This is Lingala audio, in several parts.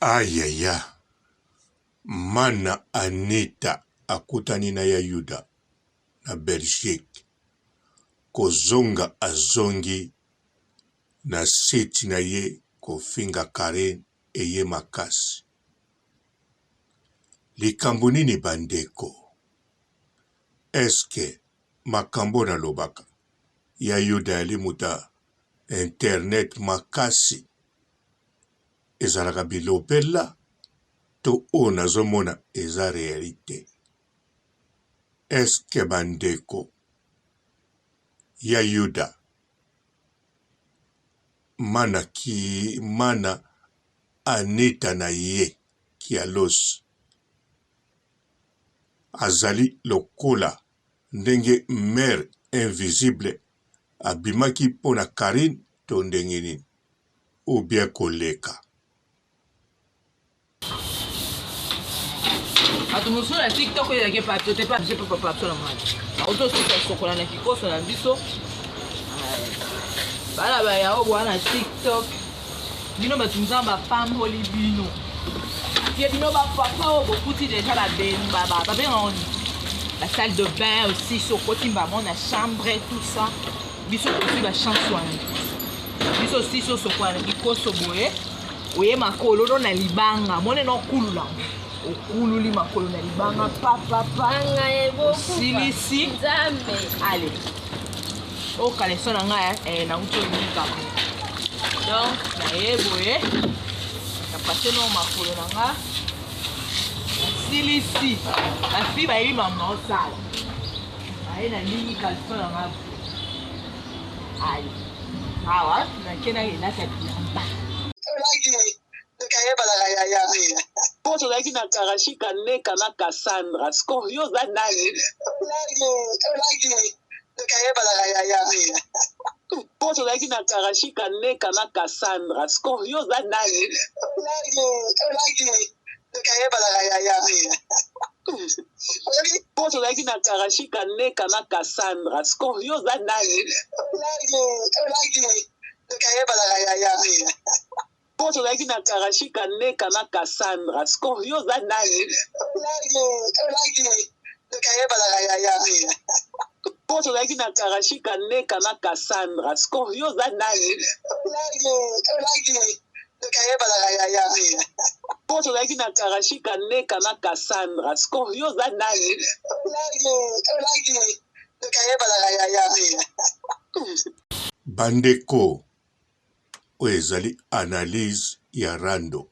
Ayaya, mana Anita akutani na ya Yuda na Belgique. Kozonga azongi na seti na ye kofinga Karen eye makasi. Likambo nini bandeko? Eske makambo na lobaka ya Yuda alimuta internet makasi ezalaka bilobela to o nazomona eza realite? Eske bandeko ya Yuda mana Anita na ye kialos azali lokola ndenge mère invisible abimaki pona Karine to ndenge nini ou bien koleka? Atumusula na TikTok yake pato te pa je peux pas sur la main. Auto sokola na kikoso na biso. Bala ba ya obo na TikTok. Bino batunza ba femme holy bino. Qui bino ba papa obo kuti déjà la ben ba ben la salle de bain aussi sokoti ba mon na chambre et tout ça. Biso aussi ba chanson. Biso aussi sokola na kikoso boye. Oye makolo na libanga mone no kulula. Okululi makolo na libanga papa silisi nzambe allez o kaleso na nga na uto nika donc na yeboye na passer no makolo na nga silisi la fille ba yi mama osala ai na nini kaleso na nga allez awa na kena ina ta bilamba Poso laki na karashika neka na Cassandra. Scorio za nani? Poso laki na karashika neka na Cassandra. Scorio za nani? Poso laki na karashika neka na Cassandra. Scorio za nani? Poso laki na karashika neka na Cassandra. Scorio za nani? Poso laki na karashika neka na Cassandra. Scorio za nani? Poso laki na karashika neka na Cassandra. Scorio za nani? Bandeko ezali analyse ya Rando,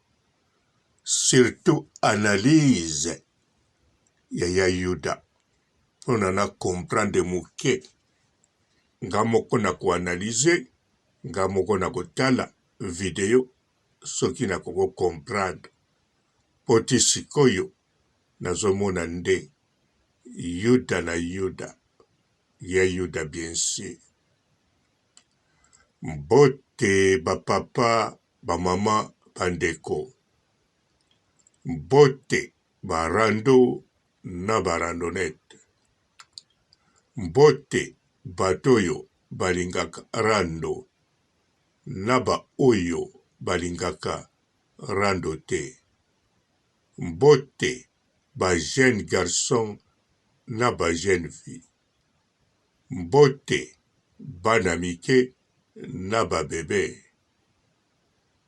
surtout analyse ya Yuda pona na comprendre muke nga moko na koanalyse nga moko na kotala video soki na koko comprendre poti sikoyo nazomona nde Yuda na Yuda ya Yuda bien sûr. Mbote bapapa bamama bandeko, mbote barando na barandonete, mbote batoyo balingaka rando na ba oyo balingaka rando te, mbote ba jeune garçon na ba jeune fille, mbote bana mike na ba bebe,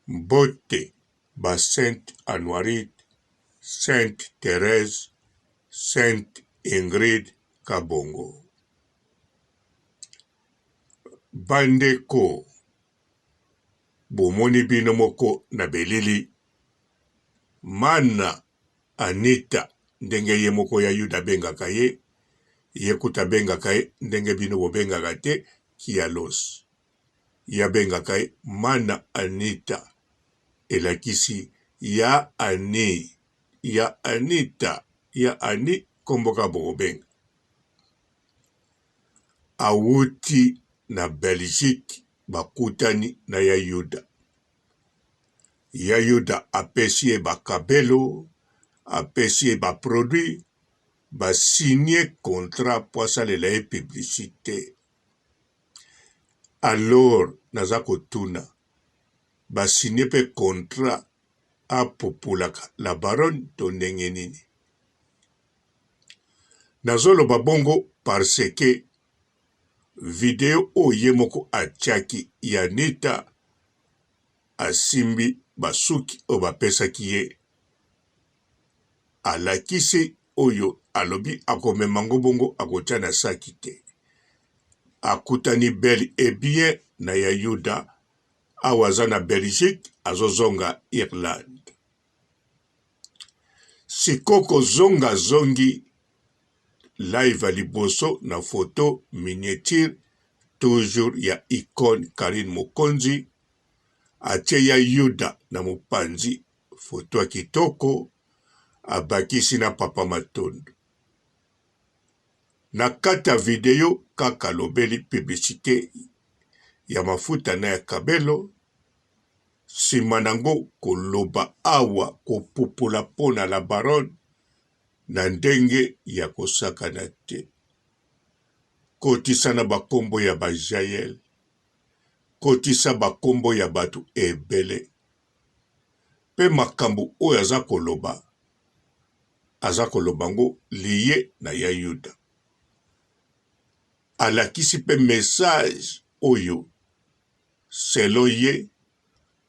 mbote ba Sainte Anoirite, Sainte Thérèse, Sainte Ingrid Kabongo. Bandeko bomoni bino moko na belili mana Anita ndenge ye moko ya Yuda bengaka ye, ye kuta bengaka ye ndenge bino bobengaka te kialos. Ya bengaka ye mana Anita elakisi ya ani, ya Anita, ya ani komboka bobenga. Awuti na Belgique bakutani na ya Yuda. Ya Yuda apesi bakabelo, apesi ba produit, ba signer contrat pour salela e publicité. Alors naza kotuna ba signer pe contrat apopolaka la baronne to ndenge nini. Nazoloba bongo parce que video oyo moko atiaki ya Anita asimbi basuki oyo bapesaki ye, alakisi oyo alobi akomemango bongo akotia na saki te. Akutani bel et bien na ya Yuda awaza na Belgique azozonga Irlande. Sikoko zonga zongi live liboso na photo miniature toujours ya icône Karine Mokonzi atie ya Yuda na mopanzi photo ya kitoko abakisi na Papa Matondo. Na kata video kaka lobeli publicité ya mafuta na ya kabelo, sima nango koloba awa kopupula pona la baronne na ndenge ya kosakana te. Kotisa na bakombo ya bajael, kotisa bakombo ya batu ebele. Pe makambo oyo aza koloba ngo liye na ya Yuda. Alakisi pe message oyo selon ye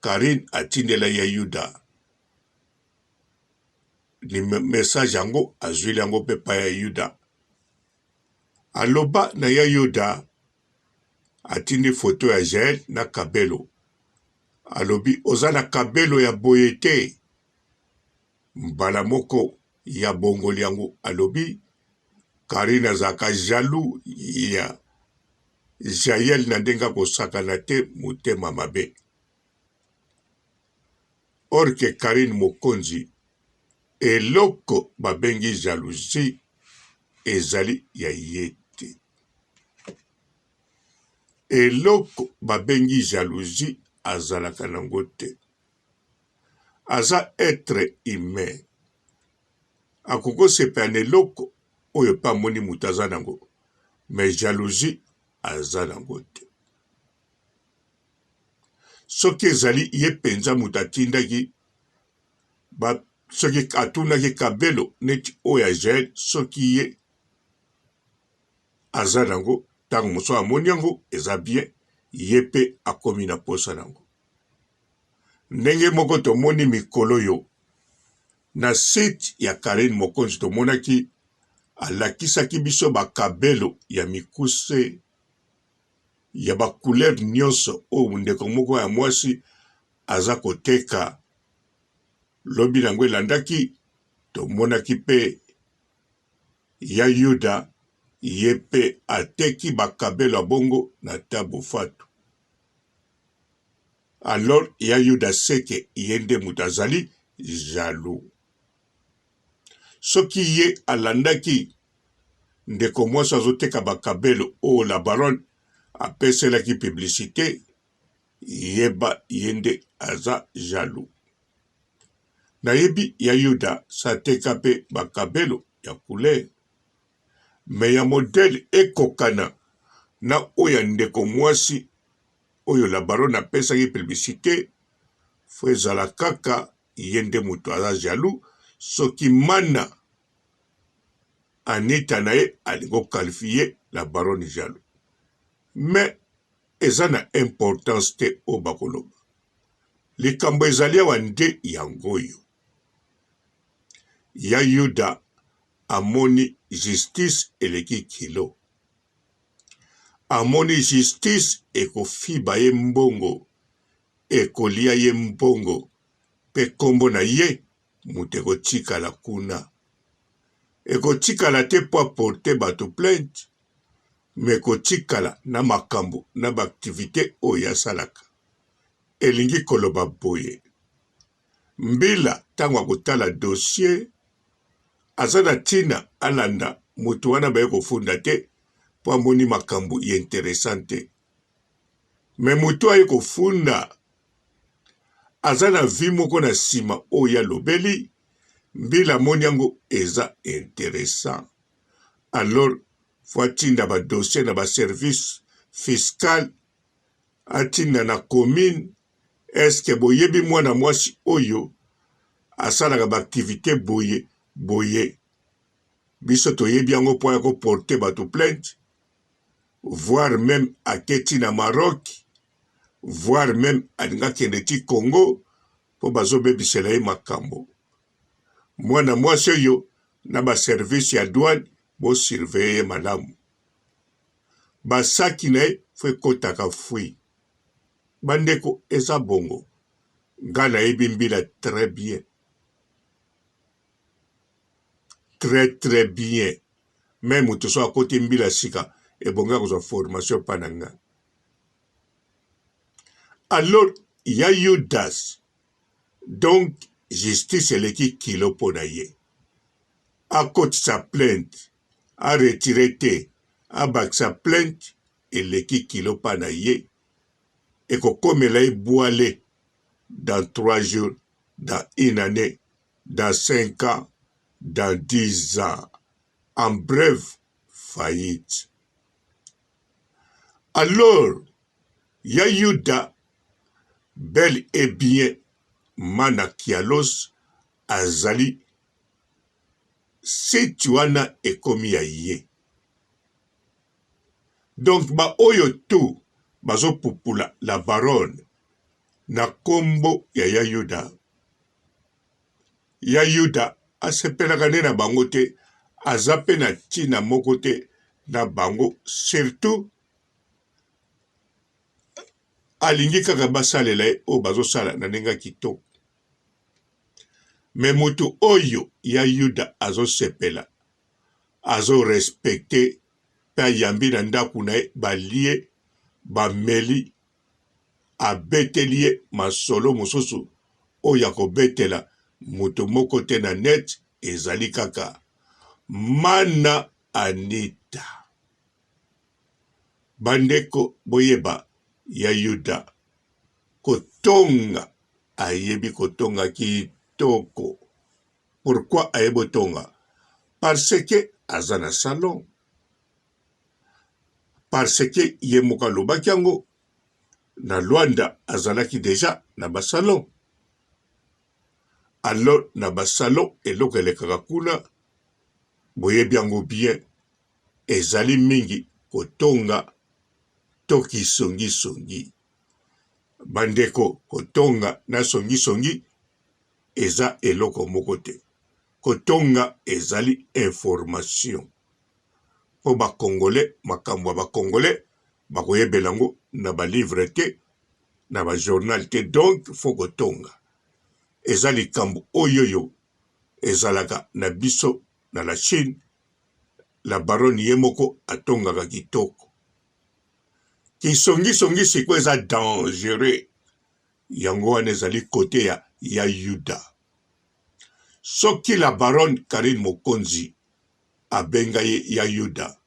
Karine atindela ya Yuda. Ni message yango azwili yango pe pa ya Yuda. Aloba na ya Yuda atindi photo ya Jael na kabelo. Alobi oza na kabelo ya boye te. Mbala moko ya bongoli yango alobi Karine azaka jaloux ya Jael na ndenga kosakana te motema mabe. Or que Karine Mokonzi eloko babengi jalousie ezali ya yete. Eloko babengi jalousie azalaka nango te. Aza être humain. Akoko sepane eloko oyo pa moni mutaza nango. Mais jalousie aza nango te. Soki ezali ye penza mutatindaki soki atunaki kabelo neti oyo ya Jael, soki ye aza nango tango moso amoni yango eza bien, ye pe akomi na posa nango. Ndenge moko tomoni mikolo yo na site ya Karine Mokonzi tomonaki alakisaki biso bakabelo ya mikuse ya ba couleur nyonso oyo ndeko moko ya mwasi aza koteka. Lobi nango elandaki tomonaki pe ya Yuda ye pe ateki bakabelo bongo na tabo fatu. Alors ya Yuda seke yende mutazali jaloux. Soki ye alandaki ndeko mwasi azoteka bakabelo oyo la baronne apeselaki publicité, yeba yende aza jaloux. Nayebi ya Yuda sateka pe bakabelo ya couleur, me ya modèle ekokana na oya ndeko mwasi oyo la baronne apesaki publicité, fo ezala kaka yende muto aza jaloux soki mana Anita na ye alingo qualifier la baronne jaloux. Mais eza na importance te o bakoloba. Likambo ezali awa nde yangoyo. Ya Yuda amoni justice eleki kilo. Amoni justice ekofiba ye mbongo, ekolia ye mbongo, pe kombo na ye muteko tikala kuna. Ekotikala te po aporte bato plainte, me kotikala na makambo na baaktivite oyo asalaka. Elingi koloba boye. Mbila tango akotala dossier, aza na tina alanda mutu wana baye kofunda te po amoni makambo ye interesante. Me mutu aye kofunda aza na vi moko na sima oyo alobeli, mbila moni yango eza intéressant. Alors fo atinda ba dossier na ba service fiscal, atinda na commune, eske boyebi mwana mwasi oyo asalaka baactivité boye boye biso toyebi yango mpo ya koporte bato plainte, voire même aketi na Maroc, voire même alinga kende ti Congo mpo bazobebisela ye makambo. Mwana mwasi oyo na baservice ya douane bosurveille ye malamu. Basaki na ye fo ekotaka fui. Bandeko eza bongo. Nga nayebi mbila très bien. Très bien. Même moto so akoti mbila sika ebonga kozwa formation pa na nga. Alors, il y a Yudas. Donc, justice eleki kilo po na ye. Akoti sa plainte, a retiré te, a bak sa plainte, eleki kilo pa na ye. Eko komela ye boale dans 3 jours, dans 1 année, dans 5 ans, dans 10 ans. En bref, faillite. Alors, il y a Yuda, bel et bien, Manakialos, Azali, si tu en as ekomi ya ye. Donc, ba oyo tout, bazo pupula la baronne, na kombo ya Yuda. Ya Yuda, asepelaka ne na bango te, azape na tina moko te na bango, surtout, alingi kaka basalela ye o bazosala na ndenge kitoko. Me mutu oyo ya Yuda azosepela, azo respecte, pe ayambi na ndaku na ye balie, bameli, abeteli ye masolo mosusu oyo akobetela mutu moko te na net ezali kaka Mana Anita. Bandeko boyeba ya Yuda kotonga ayebi kotonga kitoko. Pourquoi ayebo tonga? Parce que azana salon. Parce que yemoka lobaki yango na Luanda azalaki deja na basalon. Alors na basalon eloko elekaka kuna boyebi yango bien ezali mingi kotonga to kisongi. Bandeko kotonga na songi eza eloko moko te. Kotonga ezali information. Po ba Congolais, makambo ya ba Congolais, bakoyebela yango na ba livre te, na ba journal te, donc fo kotonga. Eza likambo oyoyo ezalaka na biso na la Chine, la baronne yemoko atongaka kitoko. Kisongi siko eza dangereux. Yango wana ezali kote ya Yuda. Soki la baronne Karine Mokonzi abenga ye ya Yuda,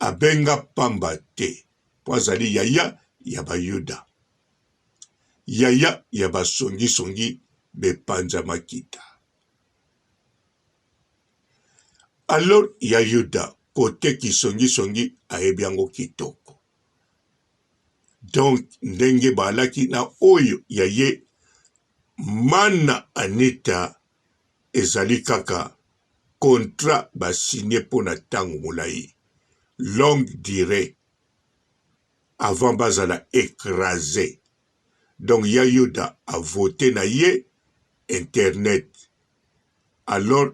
abenga pamba te, po azali yaya ya ba Yuda. Yaya ya ba songi bepanza makita. Alors ya Yuda kote kisongi ayebi yango kitoko. Donc ndenge balaki na oyo ya ye Mana Anita ezali kaka contrat basigné pour na tango molai. Longue durée. Avant bazala écrasé. Donc ya Yuda a voté na ye internet. Alors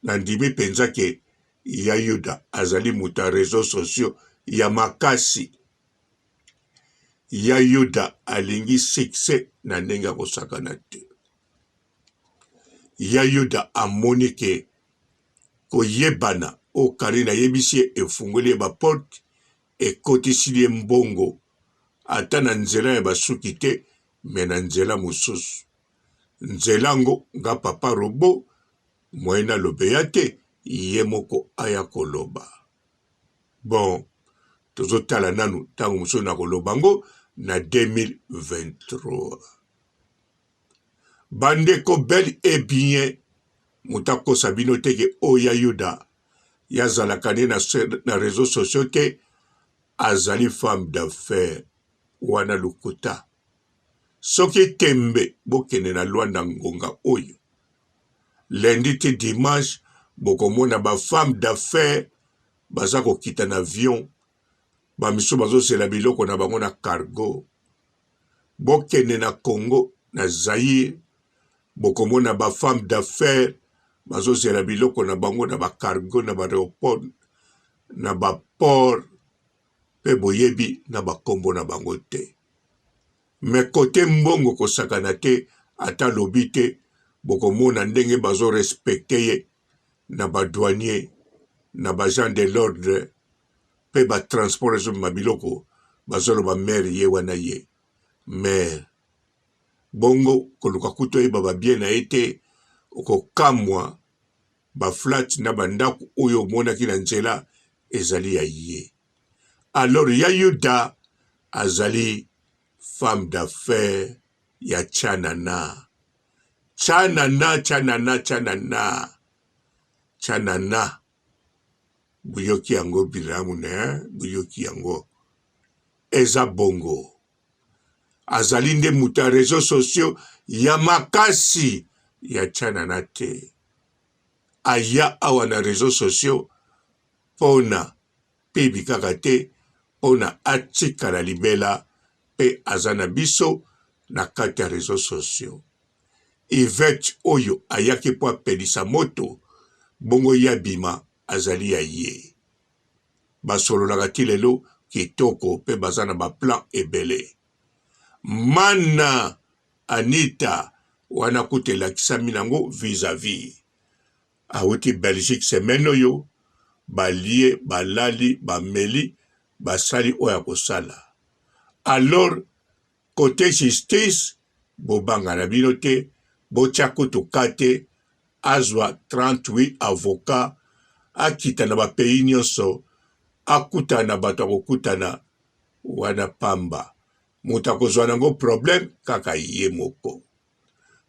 nandimi penza ke ya Yuda azali muta réseaux sociaux ya makasi. Ya Yuda alingi succès na ndenge kosakana te. Ya Yuda amoni ke koyebana o Karina yebisi efungoli ba porte ekotisili mbongo ata na nzela ya basuki te me na nzela mosusu. Nzela ngo nga papa robo moyena lobeya te ye moko aya koloba. Bon, tozotala nanu tango mosusu na koloba ngo na 2023. Bandeko bel et bien mutako sabino teke oya Yuda yazalaka na réseaux sociaux te azali femme d'affaires wana lukuta. soki tembe bokende na Luanda ngonga oyo. Lundi te dimanche bokomona ba femme d'affaires baza kokita na avion bamiso bazosela biloko na bango na cargo. Bokende na Congo na Zaïre bokomona ba femme d'affaires bazosela biloko na bango na ba cargo na ba aéroport na ba port pe boyebi na ba kombo na bango te. Mais côté mbongo kosakana te ata lobi te bokomona ndenge bazo respecte ye na ba douanier na ba gens de l'ordre pe ba transport ezo mabiloko bazolo ba maire ye wana ye maire bongo koluka kuto ye baba bien na ete okokamwa ba flat na bandako oyo monaki na nzela ezali ya ye. Alors Yayuda azali femme d'affaires ya Chanana. Chanana. Buyoki yango biramu ne, buyoki yango. Eza bongo. Azali nde muta réseaux sociaux ya makasi ya Chanana te. Aya awa na réseaux sociaux pona pebi kaka te pona atika la libela pe azana biso na kati ya réseaux sociaux. Yvette oyo ayaki po apelisa moto bongo ya bima azali ya ye. Basololaka ti lelo kitoko pe bazana ba plan ebele. Mana Anita wana kutela kisami nango vis-à-vis. Awuti Belgique semaine oyo balie balali bameli basali oya kosala. Alors côté justice bobanga na bino te botia kutuka te azwa 38 avocats akita na ba pays nyonso akutana na bato akokutana wana pamba muta kozwa nango problème kaka ye moko.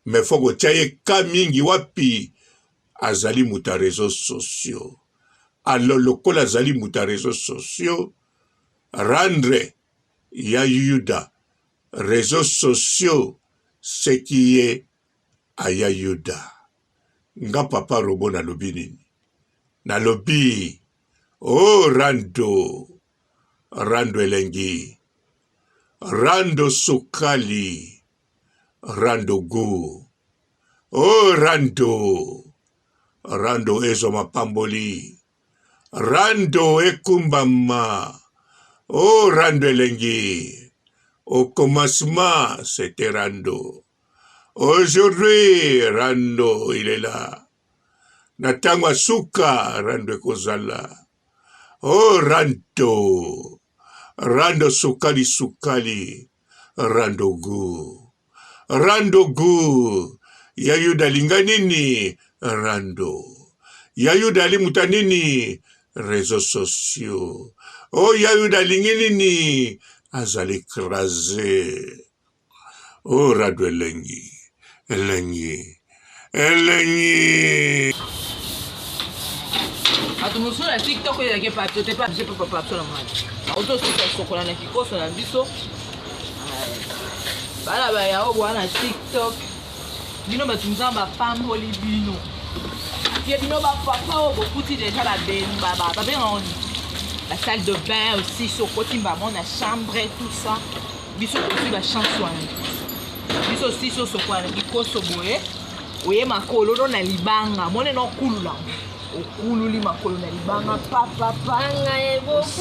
Mais faut kotia ye ka mingi wapi azali muta réseaux sociaux. Alors lokola azali muta réseaux sociaux rendre Yayuda réseaux sociaux ce qui est à Yayuda. Nga papa robo na lobi nini? Na lobi oh Rando elengi, Rando sukali, Rando gu, oh Rando ezo mapamboli, Rando ekumbama, oh Rando elengi. Au commencement, c'était Rando. Aujourd'hui, Rando, il est là. Natangwa suka, Rando kozala. Oh, Rando sukali, Rando gu. Yayuda linganini, Rando. Yayuda limutanini, réseaux sociaux. Oh, Yayuda linginini, azali écrasé. Oh, Rado elengi. Atumusu na TikTok ya ke papier te pa je peux pas sur la main. Auto sur sokola na kikoso na biso. Bala ba ya obo na TikTok. Bino batunza ba femme holi bino. Tie bino ba papa obo kuti déjà la ben baba. Ba ben on la salle de bain aussi sokoti mbamo na chambre et tout ça. Biso aussi ba chanson. Biso aussi so sokola na kikoso boye. Oye makolo no na libanga. Mone no kulula. Okululi makolo na libanga papa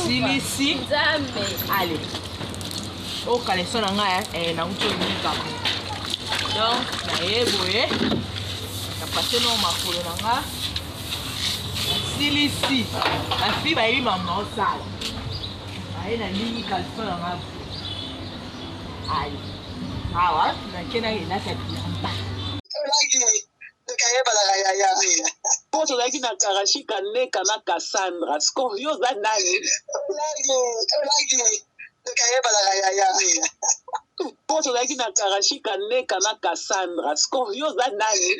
silisi nzambe allez o kale sona nga na uto nika donc na yeboye na passer no makolo na nga silisi la fille ba yima mosala ai na lingi kale sona nga allez awa na kena ina ta bilamba Poso laki na karashika neka na Cassandra. Scorio za nani? Poso laki na karashika neka na Cassandra. Scorio za nani?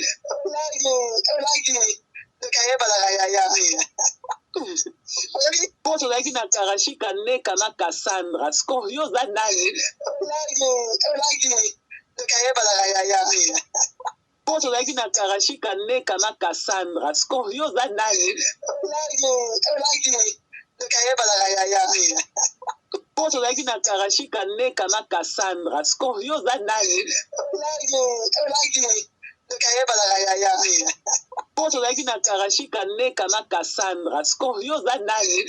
Poso laki na karashika neka na Cassandra. Scorio za nani? Poso laki na Karashika neka na Cassandra. Scorpio za nani? Poso laki na Karashika neka na Cassandra. Scorpio za nani? Poso laki na Karashika neka na Cassandra. Scorpio za nani?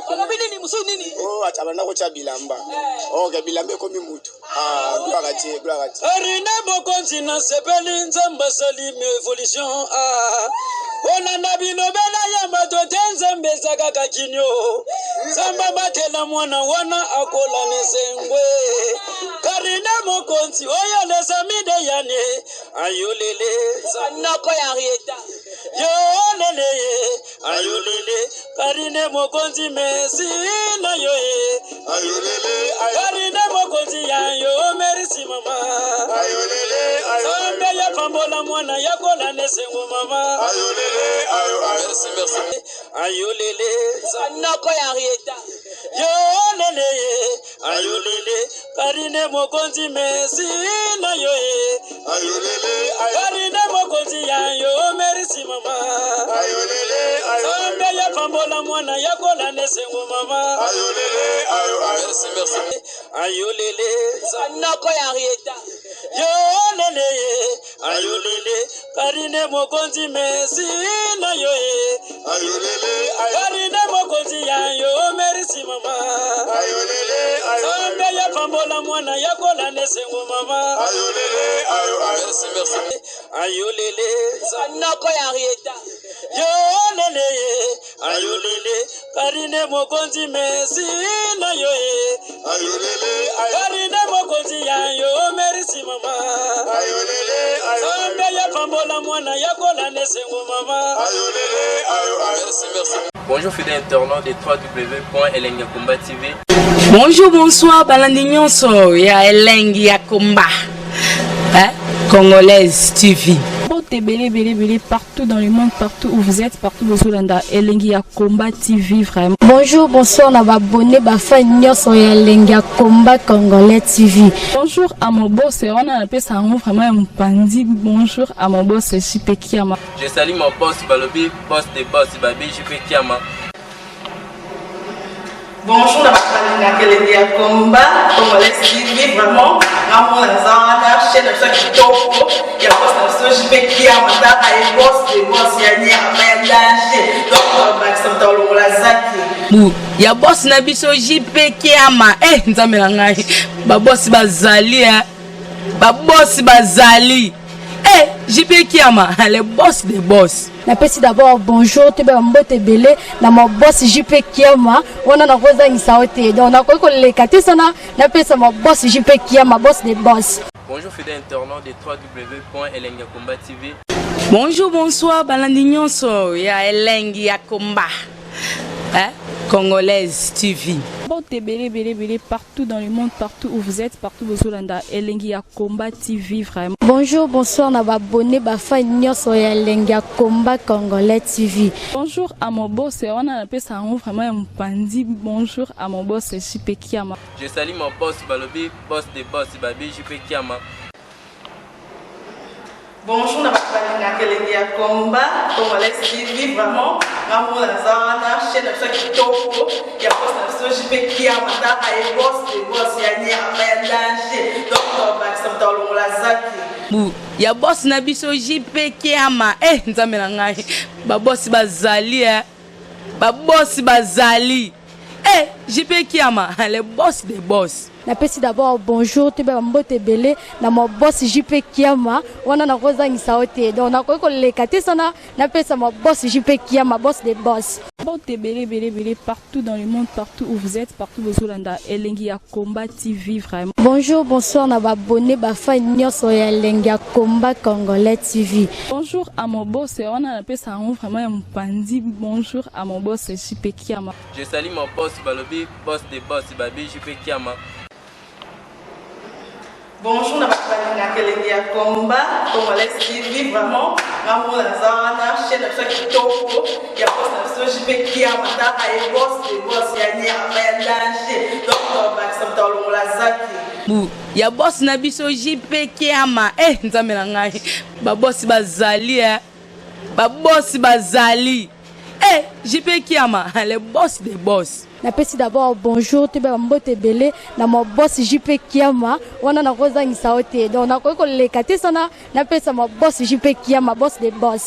Olobini ni musu nini? Oh, atabana ko cha bilamba. Okay, bilambe ko mi mutu. Glagati. Arina bokonzi na sepeli nzamba salime evolution. Ona nabino bela ya matote nzambe zakaka kinyo. Samba batela mwana wana akola nesengwe. Karina mokonzi oya lesa mide yane. Ayolele sanako ya rieta. Yo lele ayolele Karine mokonzi mesi na yo ayolele Karine mokonzi ya yo merci mama ayolele Sambe ya pambola mwana ya kola nesengo mama ayolele merci ayolele sanako ya rieta yo lele ayolele Karine mokonzi mesi na yo ayolele Karine mokonzi ya yo merci mama ayolele Sambe ya pambola mwana ya kola nesengo mama ayolele merci ayolele sanako ya rieta yo lele ayolele Karine mokonzi mesi na yo ayolele Karine mokonzi ya yo merci mama ayolele Sambe ya pambola mwana ya kola nesengo mama ayolele merci ayolele sanako ya rieta yo lele ayolele Karine mokonzi mesi na yo ayolele Karine mokonzi ya yo merci mama ayolele Sambe ya pambola mwana ya kola nesengo mama ayolele merci Bonjour fidèles internautes de www.elengiakomba TV. Bonjour, bonsoir, balandi nyonso ya Elengi ya Komba, Congolaise TV. Belé partout dans le monde, partout où vous êtes, partout où vous êtes, Elengi ya Komba TV vraiment. Bonjour, bonsoir, na abonné bafa nyonso ya Elengi ya Komba Congolais TV. Bonjour à mon boss, on a appelé ça vraiment un pandi. Bonjour à mon boss, JP Kiama. Je salue mon boss Balobi, boss de boss Babi, JP Kiama. Bonjour à Elengi ya Komba Congolais TV vraiment. Namo na chaîne de chaque topo. Il y a boss de JP Kiama, ta et boss de boss ya ni amandaje. Donc Maxime Tolo la zaki. Ya boss na biso JP Kiama. Nzambe na ngai. Ba boss bazali ba boss bazali. JP Kiama, le boss des boss. Napesi d'abord bonjour, te mbote belé na mon boss JP Kiama. On a rosa ngisaote. Donc na ko lekate sana napesa mon boss JP Kiama, boss des boss. Bonjour fidèles internautes de www.elengiakomba TV. Bonjour, bonsoir, balandi nyonso ya Elengi ya Komba, Congolaise TV. Belé partout dans le monde, partout où vous êtes, partout où vous êtes, Elengi ya Komba TV vraiment. Bonjour, bonsoir, na abonné bafa nyonso ya Elengi ya Komba Congolais TV. Bonjour à mon boss, on a appelé ça vraiment un pandi. Bonjour à mon boss, JP Kiama. Je salue mon boss Balobi, boss de boss Babi, JP Kiama. Bonjour à Elengi ya Komba Congolais TV vraiment. Namo na chaîne de chaque topo. Il y a boss de JP Kiama, ta et boss de boss ya ni amandaje. Donc Maxime Tolo la zaki. Ya boss na biso JP Kiama. Nzambe na ngai. Ba boss bazali ba boss bazali. JP Kiama, le boss des boss. Napesi d'abord bonjour, te mbote belé na mon boss JP Kiama. On a rosa ngisaote. Donc na ko lekate sana napesa mon boss JP Kiama, boss des boss. Belé partout dans le monde, partout où vous êtes, partout où vous êtes, Elengi ya Komba TV vraiment. Bonjour, bonsoir, na abonné bafa nyonso ya Elengi ya Komba Congolais TV. Bonjour à mon boss, on a appelé ça vraiment un pandi. Bonjour à mon boss, JP Kiama. Je salue mon boss Balobi, boss de boss Babi, JP Kiama. Bonjour, na bakubali kelenge ya combat Congolais TV vraiment ngambo na zana chaîne na kitoko ya boss na JP Kiama ta ay boss de boss ya nyama ya danger donc bakisa mtalongo la zaki ya boss na biso JP Kiama nzambe na ngai ba boss bazali ba boss bazali JP Kiama le boss des boss. Napesi d'abord bonjour te ba mbote belé na mo boss JP Kiama wana na kozangisa ote donc na ko lekate sana napesa mo boss JP Kiama boss des boss.